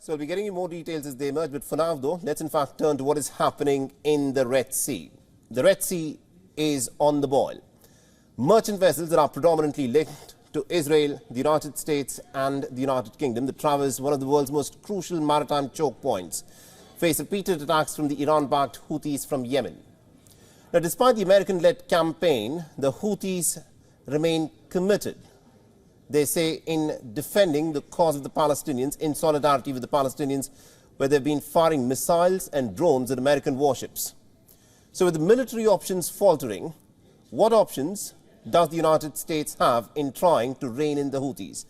So we'll be getting you more details as they emerge, but for now though, let's in fact turn to what is happening in the Red Sea. The Red Sea is on the boil. Merchant vessels that are predominantly linked to Israel, the United States and the United Kingdom that traverse one of the world's most crucial maritime choke points face repeated attacks from the Iran-backed Houthis from Yemen. Now, despite the American-led campaign, the Houthis remain committed, they say, in defending the cause of the Palestinians, in solidarity with the Palestinians, where they've been firing missiles and drones at American warships. So with the military options faltering, what options does the United States have in trying to rein in the Houthis?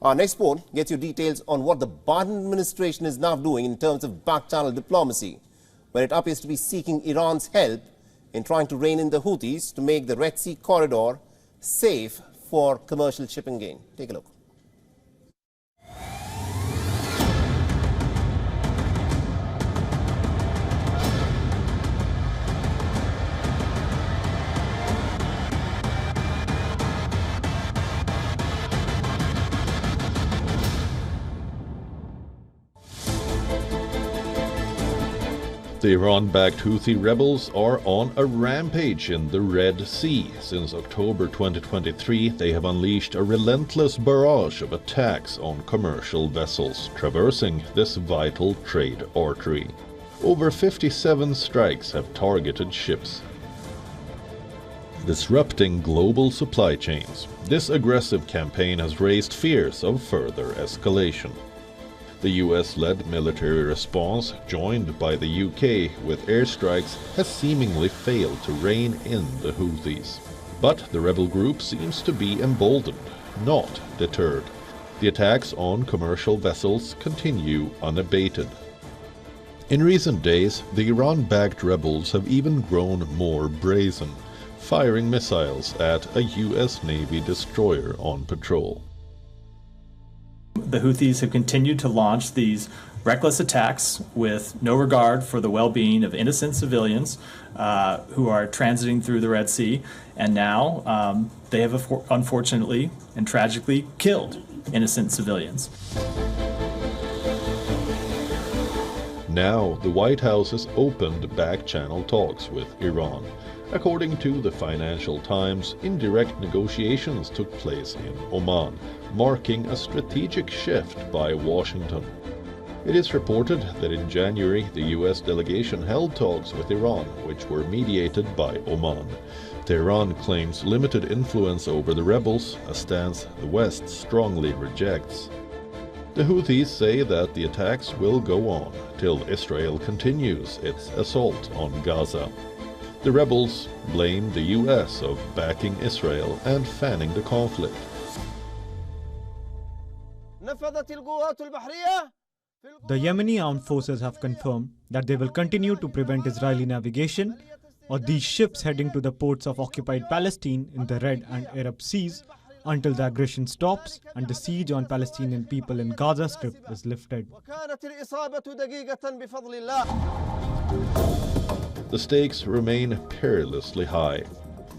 Our next report gets you details on what the Biden administration is now doing in terms of back-channel diplomacy, where it appears to be seeking Iran's help in trying to rein in the Houthis to make the Red Sea corridor safe for commercial shipping gain. Take a look. The Iran-backed Houthi rebels are on a rampage in the Red Sea. Since October 2023, they have unleashed a relentless barrage of attacks on commercial vessels traversing this vital trade artery. Over 57 strikes have targeted ships, disrupting global supply chains. This aggressive campaign has raised fears of further escalation. The US-led military response, joined by the UK with airstrikes, has seemingly failed to rein in the Houthis. But the rebel group seems to be emboldened, not deterred. The attacks on commercial vessels continue unabated. In recent days, the Iran-backed rebels have even grown more brazen, firing missiles at a US Navy destroyer on patrol. The Houthis have continued to launch these reckless attacks with no regard for the well-being of innocent civilians who are transiting through the Red Sea, and now they have unfortunately and tragically killed innocent civilians. Now, the White House has opened back-channel talks with Iran. According to the Financial Times, indirect negotiations took place in Oman, marking a strategic shift by Washington. It is reported that in January, the U.S. delegation held talks with Iran, which were mediated by Oman. Tehran claims limited influence over the rebels, a stance the West strongly rejects. The Houthis say that the attacks will go on till Israel continues its assault on Gaza. The rebels blame the U.S. of backing Israel and fanning the conflict. The Yemeni armed forces have confirmed that they will continue to prevent Israeli navigation or these ships heading to the ports of occupied Palestine in the Red and Arab Seas until the aggression stops and the siege on Palestinian people in Gaza Strip is lifted. The stakes remain perilously high.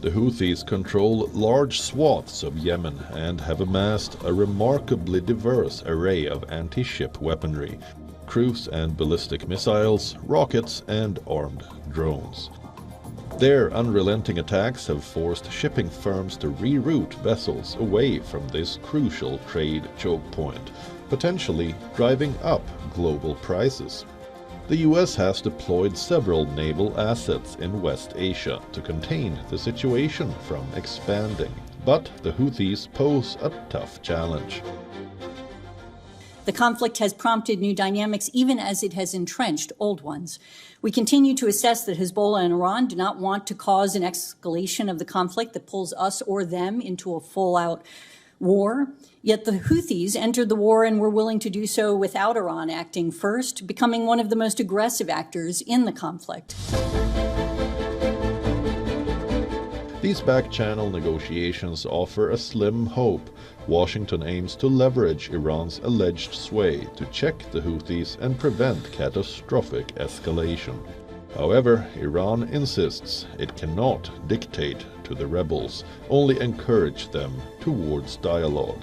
The Houthis control large swaths of Yemen and have amassed a remarkably diverse array of anti-ship weaponry, cruise and ballistic missiles, rockets and armed drones. Their unrelenting attacks have forced shipping firms to reroute vessels away from this crucial trade choke point, potentially driving up global prices. The US has deployed several naval assets in West Asia to contain the situation from expanding, but the Houthis pose a tough challenge. The conflict has prompted new dynamics even as it has entrenched old ones. We continue to assess that Hezbollah and Iran do not want to cause an escalation of the conflict that pulls us or them into a full-out war. Yet the Houthis entered the war and were willing to do so without Iran acting first, becoming one of the most aggressive actors in the conflict. These back-channel negotiations offer a slim hope. Washington aims to leverage Iran's alleged sway to check the Houthis and prevent catastrophic escalation. However, Iran insists it cannot dictate to the rebels, only encourage them towards dialogue.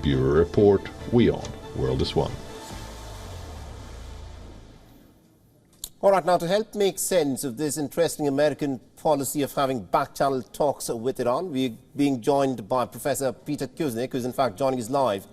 Bureau Report, WION World is One. All right, now to help make sense of this interesting American policy of having back-channel talks with Iran, we're being joined by Professor Peter Kuznick, who's in fact joining us live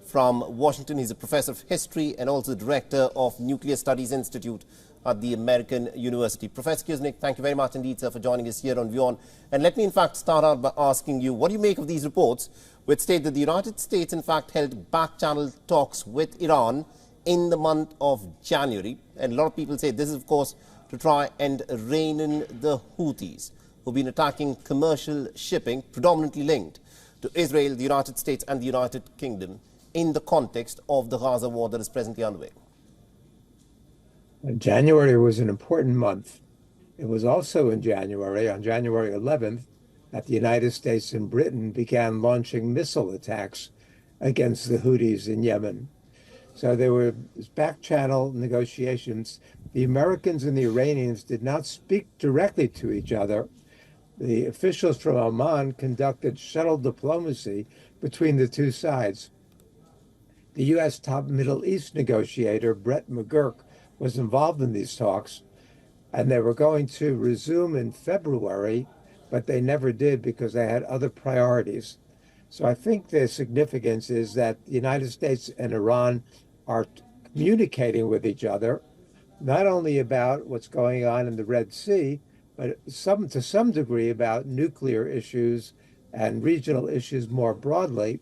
from Washington. He's a professor of history and also director of Nuclear Studies Institute at the American University. Professor Kuznick, thank you very much indeed, sir, for joining us here on WION. And let me in fact start out by asking you, what do you make of these reports which state that the United States in fact held back-channel talks with Iran in the month of January? And a lot of people say this is, of course, to try and rein in the Houthis, who've been attacking commercial shipping, predominantly linked to Israel, the United States and the United Kingdom, in the context of the Gaza war that is presently underway. January was an important month. It was also in January, on January 11th, that the United States and Britain began launching missile attacks against the Houthis in Yemen. So there were back-channel negotiations. The Americans and the Iranians did not speak directly to each other. The officials from Oman conducted shuttle diplomacy between the two sides. The U.S. top Middle East negotiator, Brett McGurk, was involved in these talks, and they were going to resume in February, but they never did because they had other priorities. So I think the significance is that the United States and Iran are communicating with each other, not only about what's going on in the Red Sea, but to some degree about nuclear issues and regional issues more broadly.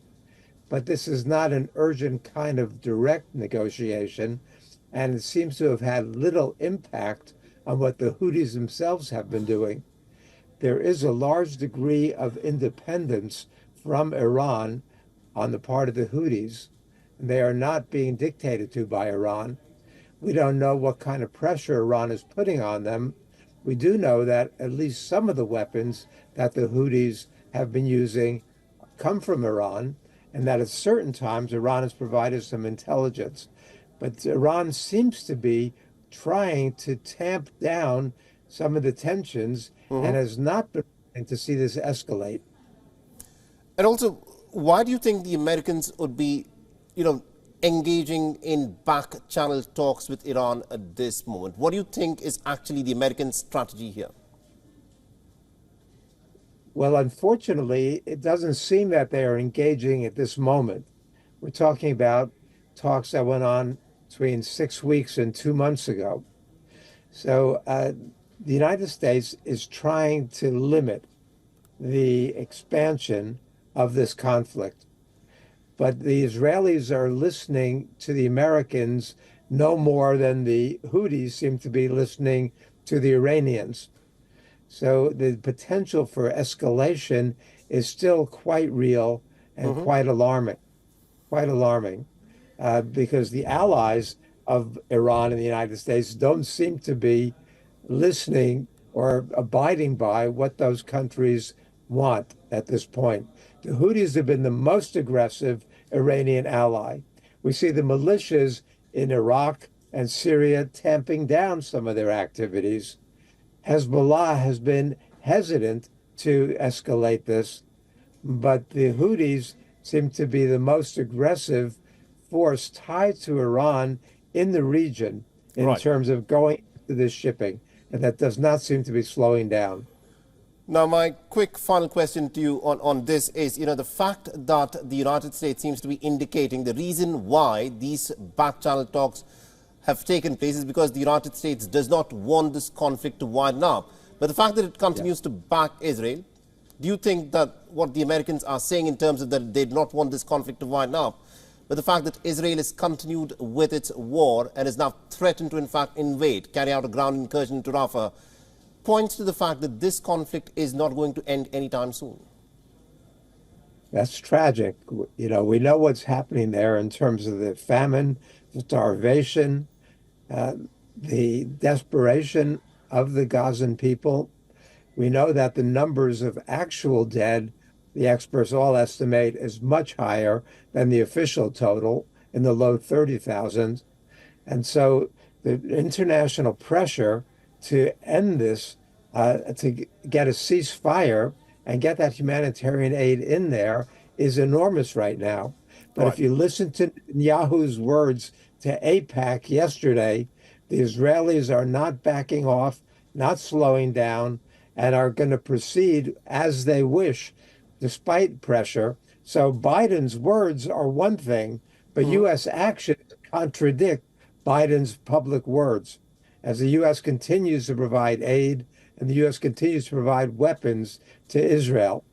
But this is not an urgent kind of direct negotiation, and it seems to have had little impact on what the Houthis themselves have been doing. There is a large degree of independence from Iran on the part of the Houthis. They are not being dictated to by Iran. We don't know what kind of pressure Iran is putting on them. We do know that at least some of the weapons that the Houthis have been using come from Iran, and that at certain times Iran has provided some intelligence. But Iran seems to be trying to tamp down some of the tensions and has not been willing to see this escalate. And also, why do you think the Americans would be, engaging in back-channel talks with Iran at this moment? What do you think is actually the American strategy here? Well, unfortunately, it doesn't seem that they are engaging at this moment. We're talking about talks that went on between 6 weeks and 2 months ago. So the United States is trying to limit the expansion of this conflict. But the Israelis are listening to the Americans no more than the Houthis seem to be listening to the Iranians. So the potential for escalation is still quite real and quite alarming, because the allies of Iran and the United States don't seem to be listening or abiding by what those countries want at this point. The Houthis have been the most aggressive Iranian ally. We see the militias in Iraq and Syria tamping down some of their activities. Hezbollah has been hesitant to escalate this, but the Houthis seem to be the most aggressive force tied to Iran in the region in terms of going to this shipping, and that does not seem to be slowing down. Now, my quick final question to you on this is, the fact that the United States seems to be indicating the reason why these back-channel talks have taken place is because the United States does not want this conflict to widen up. But the fact that it continues to back Israel, do you think that what the Americans are saying in terms of that they do not want this conflict to widen up, but the fact that Israel has continued with its war and is now threatened to, in fact, invade, carry out a ground incursion into Rafah, points to the fact that this conflict is not going to end anytime soon? That's tragic. We know what's happening there in terms of the famine, the starvation, the desperation of the Gazan people. We know that the numbers of actual dead, the experts all estimate, is much higher than the official total, in the low 30,000. And so the international pressure to end this, to get a ceasefire and get that humanitarian aid in there is enormous right now. But if you listen to Netanyahu's words to AIPAC yesterday, The Israelis are not backing off, not slowing down, and are going to proceed as they wish, despite pressure. So Biden's words are one thing, but U.S. actions contradict Biden's public words. As the U.S. continues to provide aid and the U.S. continues to provide weapons to Israel.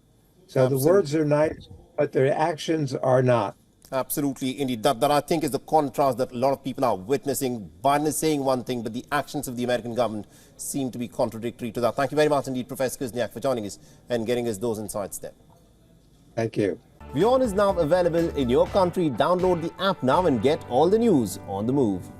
So Absolutely. The words are nice, but their actions are not. Absolutely, indeed. That I think is the contrast that a lot of people are witnessing. Biden is saying one thing, but the actions of the American government seem to be contradictory to that. Thank you very much indeed, Professor Kuzniak, for joining us and getting us those insights there. Thank you. WION is now available in your country. Download the app now and get all the news on the move.